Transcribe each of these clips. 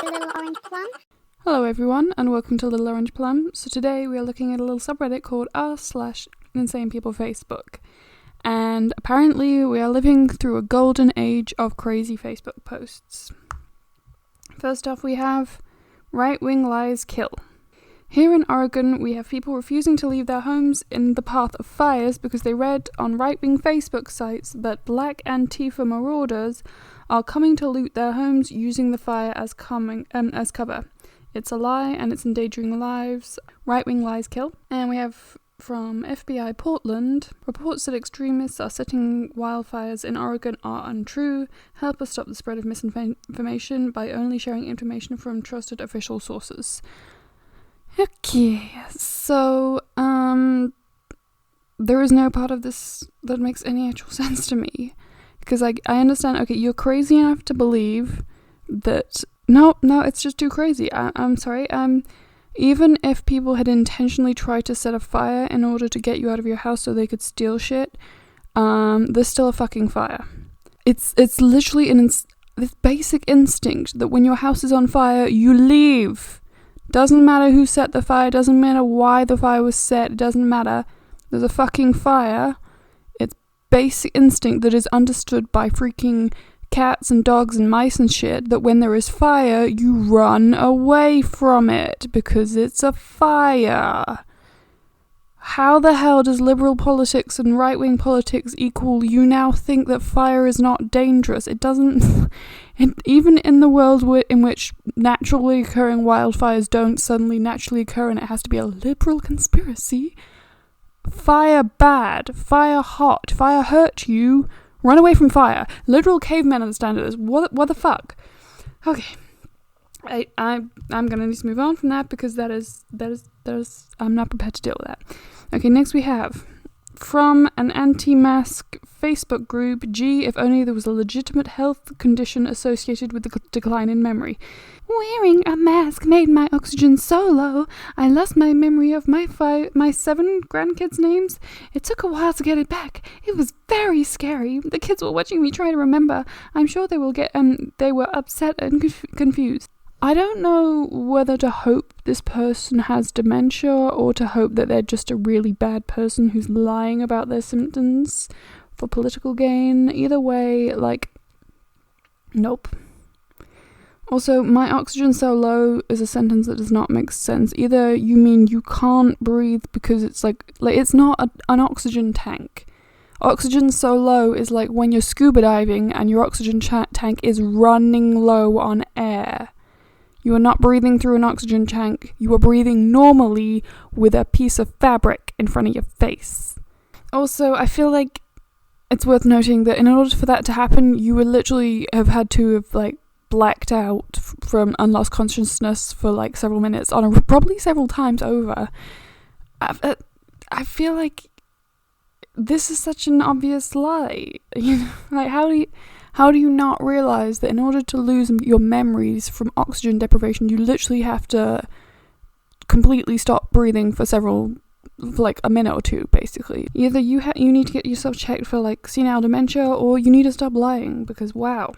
Little Orange Plum. Hello everyone, and welcome to Little Orange Plum. So today we are looking at a little subreddit called r/InsanePeopleFacebook. And apparently we are living through a golden age of crazy Facebook posts. First off, we have right-wing lies kill. Here in Oregon, we have people refusing to leave their homes in the path of fires because they read on right-wing Facebook sites that black Antifa marauders are coming to loot their homes using the fire as cover. It's a lie and it's endangering lives. Right-wing lies kill. And we have from FBI Portland, reports that extremists are setting wildfires in Oregon are untrue. Help us stop the spread of misinformation by only sharing information from trusted official sources. Okay, so, there is no part of this that makes any actual sense to me. Because I understand, okay, you're crazy enough to believe that, no, it's just too crazy. I'm sorry, even if people had intentionally tried to set a fire in order to get you out of your house so they could steal shit, there's still a fucking fire. It's literally this basic instinct that when your house is on fire, you leave. Doesn't matter who set the fire, doesn't matter why the fire was set, it doesn't matter. There's a fucking fire. It's basic instinct that is understood by freaking cats and dogs and mice and shit, that when there is fire, you run away from it because it's a fire. How the hell does liberal politics and right-wing politics equal you now think that fire is not dangerous? It doesn't. Even in the world in which naturally occurring wildfires don't suddenly naturally occur and it has to be a liberal conspiracy, fire bad, fire hot, fire hurt you, run away from fire. Literal cavemen understand it as what the fuck? Okay. I'm gonna need to move on from that because that is I'm not prepared to deal with that. Okay, next we have from an anti-mask Facebook group, gee, if only there was a legitimate health condition associated with the decline in memory. Wearing a mask made my oxygen so low, I lost my memory of my 7 grandkids' names. It took a while to get it back. It was very scary. The kids were watching me try to remember. I'm sure they were upset and confused. I don't know whether to hope this person has dementia or to hope that they're just a really bad person who's lying about their symptoms for political gain. Either way, nope. Also, my oxygen so low is a sentence that does not make sense. Either you mean you can't breathe because it's like it's not an oxygen tank. Oxygen so low is like when you're scuba diving and your oxygen tank is running low on air. You are not breathing through an oxygen tank. You are breathing normally with a piece of fabric in front of your face. Also, I feel like it's worth noting that in order for that to happen, you would literally have had to have blacked out from and lost consciousness for several minutes probably several times over. I feel like this is such an obvious lie. You know, how do you not realize that in order to lose your memories from oxygen deprivation, you literally have to completely stop breathing for a minute or two, basically. Either you need to get yourself checked for senile dementia, or you need to stop lying, because wow.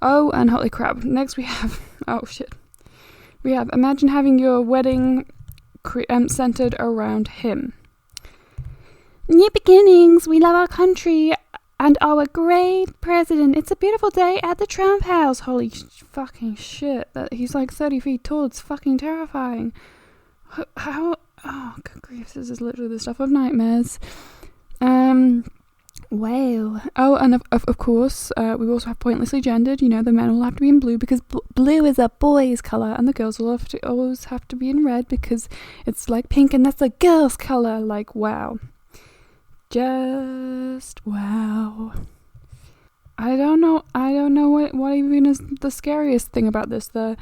Oh, and holy crap. Next we have, imagine having your wedding centered around him. New beginnings, we love our country and our great president. It's a beautiful day at the Trump house. Holy fucking shit. He's 30 feet tall. It's fucking terrifying. How? Oh, good grief. This is literally the stuff of nightmares. Well. Oh, and of course, we also have pointlessly gendered. You know, the men will have to be in blue because blue is a boy's colour, and the girls will always have to be in red because it's like pink and that's a girl's colour. Wow. Just wow. I don't know what even is the scariest thing about this. The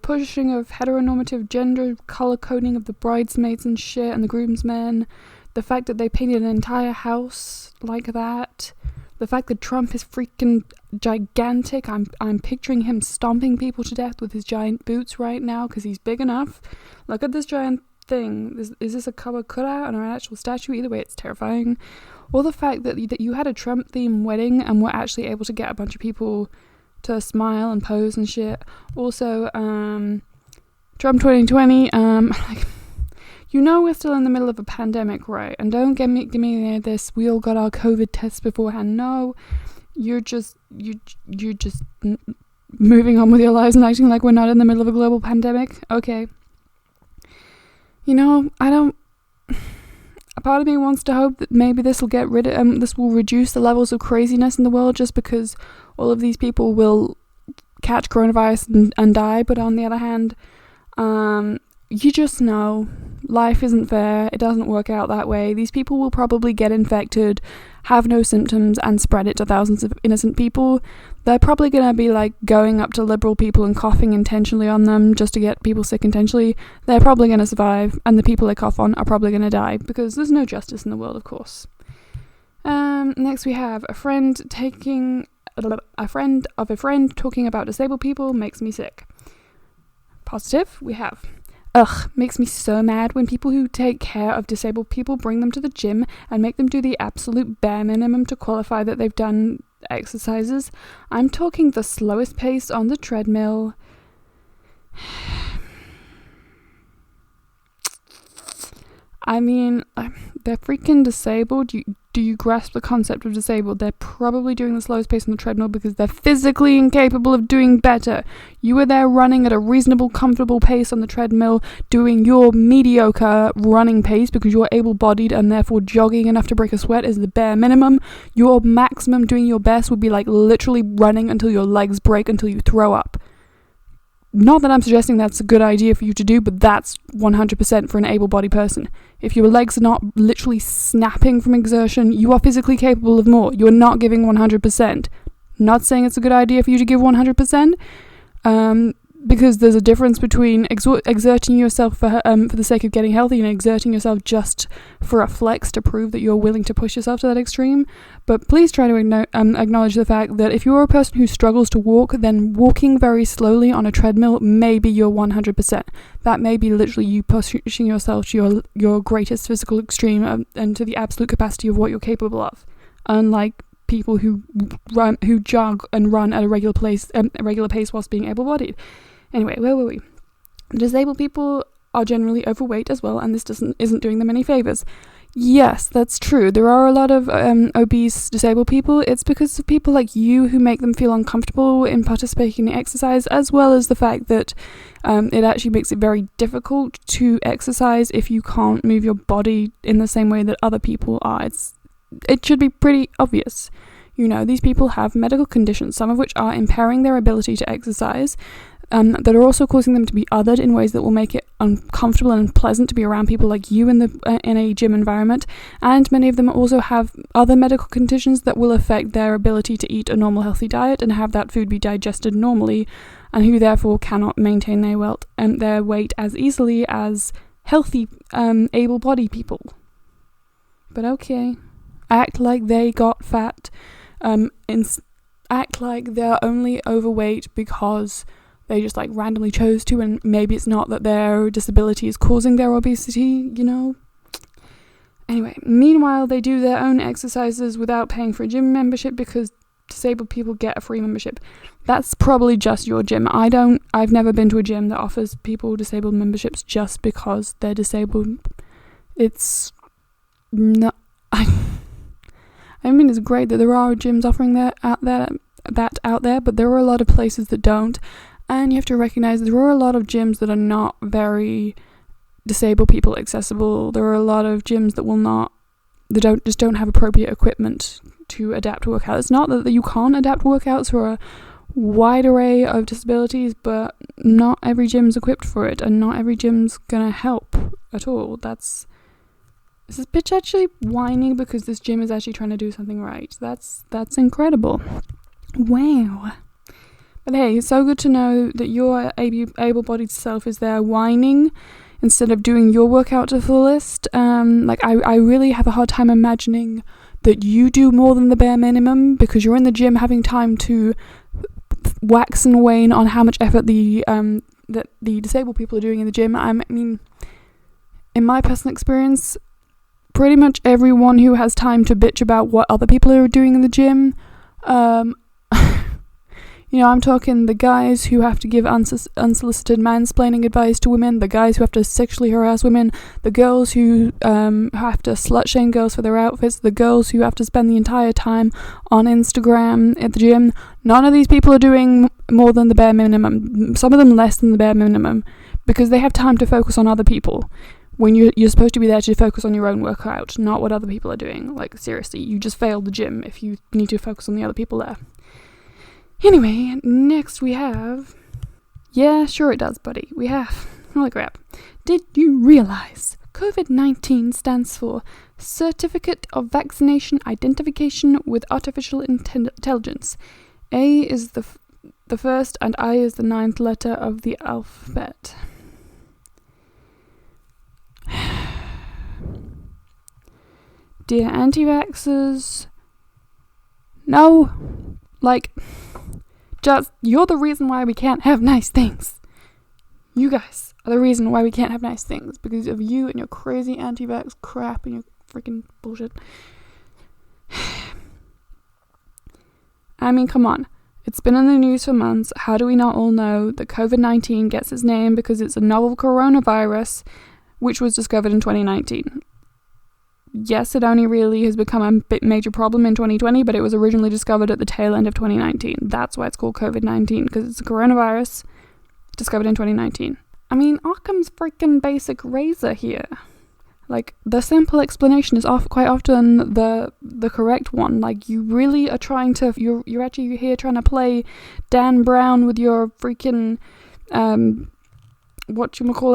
pushing of heteronormative gender color coding of the bridesmaids and shit and the groomsmen. The fact that they painted an entire house like that. The fact that Trump is freaking gigantic. I'm picturing him stomping people to death with his giant boots right now because he's big enough. Look at this giant thing. Is this a cover cutout and an actual statue? Either way, it's terrifying. Or the fact that you had a Trump themed wedding and were actually able to get a bunch of people to smile and pose and shit. Also, Trump 2020, like, you know we're still in the middle of a pandemic, right? And don't give me this, we all got our COVID tests beforehand. No, you're just moving on with your lives and acting like we're not in the middle of a global pandemic. Okay. You know, a part of me wants to hope that maybe this will this will reduce the levels of craziness in the world, just because all of these people will catch coronavirus and die. But on the other hand, you just know life isn't fair. It doesn't work out that way. These people will probably get infected, have no symptoms, and spread it to thousands of innocent people. They're probably going to be like going up to liberal people and coughing intentionally on them just to get people sick intentionally. They're probably going to survive, and the people they cough on are probably going to die, because there's no justice in the world, of course. Next we have a friend of a friend talking about disabled people makes me sick. Positive, we have, makes me so mad when people who take care of disabled people bring them to the gym and make them do the absolute bare minimum to qualify that they've done exercises. I'm talking the slowest pace on the treadmill. I mean, they're freaking disabled. Do you grasp the concept of disabled? They're probably doing the slowest pace on the treadmill because they're physically incapable of doing better. You were there running at a reasonable, comfortable pace on the treadmill, doing your mediocre running pace because you're able-bodied and therefore jogging enough to break a sweat is the bare minimum. Your maximum doing your best would be like literally running until your legs break, until you throw up. Not that I'm suggesting that's a good idea for you to do, but that's 100% for an able-bodied person. If your legs are not literally snapping from exertion, you are physically capable of more. You are not giving 100%. Not saying it's a good idea for you to give 100%, because there's a difference between exerting yourself for the sake of getting healthy and exerting yourself just for a flex to prove that you're willing to push yourself to that extreme. But please try to acknowledge the fact that if you're a person who struggles to walk, then walking very slowly on a treadmill may be your 100%. That may be literally you pushing yourself to your greatest physical extreme and to the absolute capacity of what you're capable of. Unlike people who jog and run at a regular pace whilst being able-bodied. Anyway, where were we? Disabled people are generally overweight as well, and this isn't doing them any favors. Yes, that's true. There are a lot of obese disabled people. It's because of people like you who make them feel uncomfortable in participating in exercise, as well as the fact that it actually makes it very difficult to exercise if you can't move your body in the same way that other people are. It should be pretty obvious. You know, these people have medical conditions, some of which are impairing their ability to exercise, that are also causing them to be othered in ways that will make it uncomfortable and unpleasant to be around people like you in a gym environment. And many of them also have other medical conditions that will affect their ability to eat a normal, healthy diet and have that food be digested normally, and who therefore cannot maintain their weight as easily as healthy, able-bodied people. But okay. Act like they got fat, act like they're only overweight because they just like randomly chose to, and maybe it's not that their disability is causing their obesity, you know. Anyway, meanwhile they do their own exercises without paying for a gym membership because disabled people get a free membership. That's probably just your gym. I've never been to a gym that offers people disabled memberships just because they're disabled. It's not... I mean, it's great that there are gyms offering that out there, but there are a lot of places that don't, and you have to recognize there are a lot of gyms that are not very disabled people accessible. There are a lot of gyms that don't have appropriate equipment to adapt to workouts. It's not that you can't adapt workouts for a wide array of disabilities, but not every gym's equipped for it, and not every gym's gonna help at all. Is this bitch actually whining because this gym is actually trying to do something right? That's incredible. Wow. But hey, it's so good to know that your able-bodied self is there whining instead of doing your workout to the fullest. I really have a hard time imagining that you do more than the bare minimum because you're in the gym having time to wax and wane on how much effort that the disabled people are doing in the gym. I mean, in my personal experience, pretty much everyone who has time to bitch about what other people are doing in the gym, You know, I'm talking the guys who have to give unsolicited mansplaining advice to women, the guys who have to sexually harass women, the girls who have to slut-shame girls for their outfits, the girls who have to spend the entire time on Instagram at the gym. None of these people are doing more than the bare minimum. Some of them less than the bare minimum, because they have time to focus on other people. When you're supposed to be there to focus on your own workout, not what other people are doing. Like, seriously, you just failed the gym if you need to focus on the other people there. Anyway, next we have... Yeah, sure it does, buddy. We have... Holy crap. Did you realise COVID-19 stands for Certificate of Vaccination Identification with Artificial Intelligence? A is the first and I is the 9th letter of the alphabet. Dear anti-vaxxers, no, like, just, you're the reason why we can't have nice things. You guys are the reason why we can't have nice things, because of you and your crazy anti-vax crap and your freaking bullshit. I mean, come on. It's been in the news for months. How do we not all know that COVID-19 gets its name because it's a novel coronavirus which was discovered in 2019? Yes, it only really has become a bit major problem in 2020, but it was originally discovered at the tail end of 2019. That's why it's called COVID-19, because it's a coronavirus discovered in 2019. I mean, Occam's freaking basic razor here. Like, the simple explanation is quite often the correct one. Like, you really are trying to, you're actually here trying to play Dan Brown with your freaking,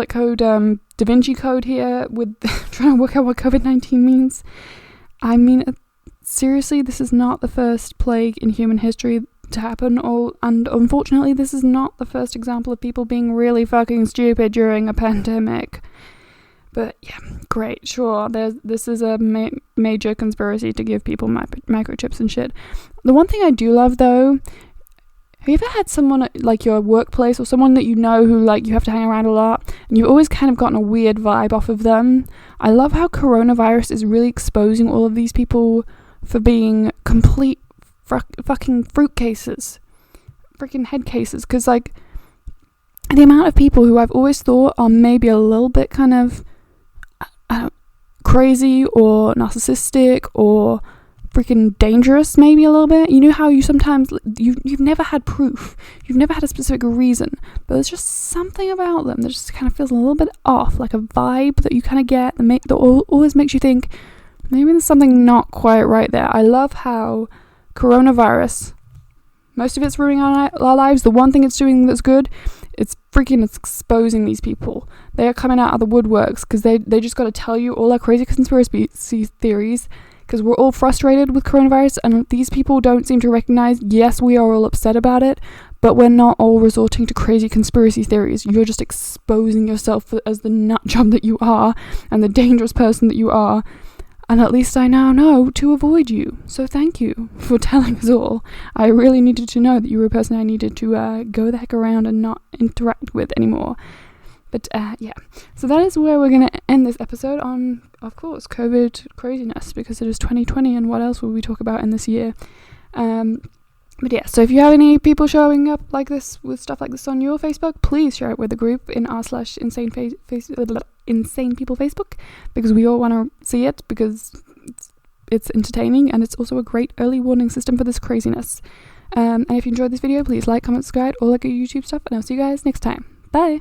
code, Da Vinci Code here, with trying to work out what COVID-19 means. I mean, seriously, this is not the first plague in human history to happen, and unfortunately, this is not the first example of people being really fucking stupid during a pandemic. But yeah, great, sure, this is a major conspiracy to give people microchips and shit. The one thing I do love, though, have you ever had someone at, like, your workplace, or someone that you know who, like, you have to hang around a lot, and you've always kind of gotten a weird vibe off of them? I love how coronavirus is really exposing all of these people for being complete fucking fruit cases. Freaking head cases. Because, like, the amount of people who I've always thought are maybe a little bit kind of crazy or narcissistic or freaking dangerous, maybe a little bit. You know how you sometimes, you've never had proof, you've never had a specific reason, but there's just something about them that just kind of feels a little bit off, like a vibe that you kind of get that always makes you think maybe there's something not quite right there. I love how coronavirus, most of it's ruining our lives. The one thing it's doing that's good, it's exposing these people. They are coming out of the woodworks because they just got to tell you all our crazy conspiracy theories, because we're all frustrated with coronavirus, and these people don't seem to recognize, yes, we are all upset about it, but we're not all resorting to crazy conspiracy theories. You're just exposing yourself as the nut job that you are, and the dangerous person that you are, and at least I now know to avoid you. So thank you for telling us all. I really needed to know that you were a person I needed to go the heck around and not interact with anymore. But yeah, so that is where we're going to end this episode on, of course, COVID craziness, because it is 2020, and what else will we talk about in this year? But yeah, so if you have any people showing up like this, with stuff like this on your Facebook, please share it with the group in r/insane people Facebook, because we all want to see it, because it's entertaining, and it's also a great early warning system for this craziness. And if you enjoyed this video, please like, comment, subscribe, all like your YouTube stuff, and I'll see you guys next time. Bye!